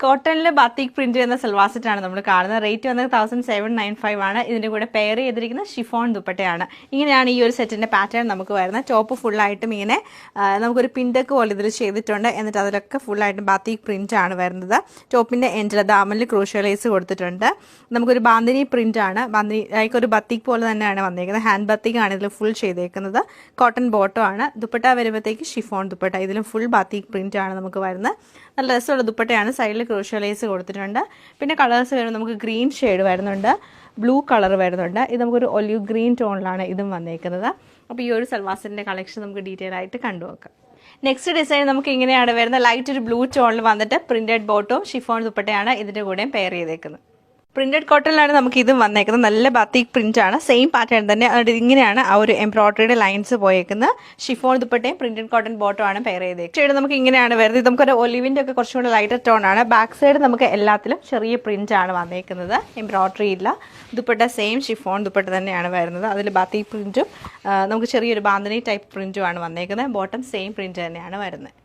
കോട്ടണിൽ batik print എന്ന സൽവാർ സെറ്റാണ് നമ്മൾ കാണുന്നത്. റേറ്റ് വന്നത് 1795 ആണ്. ഇതിൻ്റെ കൂടെ പെയർ ചെയ്തിരിക്കുന്ന ഷിഫോൺ ദുപ്പട്ടയാണ്. ഇങ്ങനെയാണ് ഈ ഒരു സെറ്റിൻ്റെ പാറ്റേൺ നമുക്ക് വരുന്നത്. ടോപ്പ് ഫുള്ളായിട്ടും ഇങ്ങനെ നമുക്കൊരു പിൻഡക്ക് പോലെ ഇതിൽ ചെയ്തിട്ടുണ്ട്. എന്നിട്ട് അതിലൊക്കെ ഫുള്ളായിട്ടും ബാത്തിക് പ്രിന്റ് ആണ് വരുന്നത്. ടോപ്പിൻ്റെ എൻഡിൽ ദാമനിൽ ക്രൂഷ്യൽ ലേസ് കൊടുത്തിട്ടുണ്ട്. നമുക്കൊരു ബാന്തിനി പ്രിന്റ് ആണ്. ബാന്തിനി ലൈക്ക് ഒരു ബത്തിക് പോലെ തന്നെയാണ് വന്നിരിക്കുന്നത്. ഹാൻഡ് ബത്തിക് ആണ് ഇതിൽ ഫുൾ ചെയ്തേക്കുന്നത്. കോട്ടൺ ബോട്ടം ആണ്. ദുപ്പട്ട വരുമ്പോഴത്തേക്ക് ഷിഫോൺ ദുപ്പട്ട. ഇതിലും ഫുൾ ബാത്തിക് പ്രിന്റ് ആണ് നമുക്ക് വരുന്നത്. നല്ല രസമുള്ള ദുപ്പട്ടയാണ്. സൈഡിൽ ക്രൂഷ്യൽ ലേസ് കൊടുത്തിട്ടുണ്ട്. പിന്നെ കളേഴ്സ് വരുമ്പോൾ നമുക്ക് ഗ്രീൻ ഷെയ്ഡ് വരുന്നുണ്ട്, ബ്ലൂ കളർ വരുന്നുണ്ട്. ഇത് നമുക്കൊരു ഒലിവ് ഗ്രീൻ ടോണിലാണ് ഇതും വന്നേക്കുന്നത്. അപ്പോൾ ഈ ഒരു സൽവാസിൻ്റെ കളക്ഷൻ നമുക്ക് ഡീറ്റെയിൽ ആയിട്ട് കണ്ടുനോക്കാം. നെക്സ്റ്റ് ഡിസൈൻ നമുക്ക് ഇങ്ങനെയാണ് വരുന്നത്. ലൈറ്റ് ഒരു ബ്ലൂ ടോണിൽ വന്നിട്ട് പ്രിന്റഡ് ബോട്ടവും ഷിഫോൺ ദുപ്പട്ടയാണ് ഇതിൻ്റെ കൂടെയും പെയർ ചെയ്തേക്കുന്നത്. പ്രിന്റഡ് കോട്ടണിലാണ് നമുക്ക് ഇതും വന്നേക്കുന്നത്. നല്ല ബാത്തിക് പ്രിന്റ് ആണ്. സെയിം പാറ്റേൺ തന്നെ. അതുകൊണ്ട് ഇങ്ങനെയാണ് ആ ഒരു എംബ്രോയിഡറിയുടെ ലൈൻസ് പോയേക്കുന്നത്. ഷിഫോൺ ദുപ്പട്ടയും പ്രിന്റഡ് കോട്ടൺ ബോട്ടം ആണ് പെയർ ചെയ്തേക്കുന്നത്. ഷെയ്ഡ് നമുക്ക് ഇങ്ങനെയാണ് വരുന്നത്. നമുക്കൊരു ഒലിവിൻ്റെ ഒക്കെ കുറച്ചും കൂടെ ലൈറ്റർ ടോൺ ആണ്. ബാക്ക് സൈഡ് നമുക്ക് എല്ലാത്തിലും ചെറിയ പ്രിന്റ് ആണ് വന്നേക്കുന്നത്. എംബ്രോയിഡറി ഇല്ല. ദുപ്പട്ട സെയിം ഷിഫോൺ ദുപ്പട്ട തന്നെയാണ് വരുന്നത്. അതിൽ ബാത്തിക് പ്രിന്റും നമുക്ക് ചെറിയൊരു ബാന്തിനി ടൈപ്പ് പ്രിന്റും ആണ് വന്നേക്കുന്നത്. ബോട്ടം സെയിം പ്രിന്റ് തന്നെയാണ് വരുന്നത്.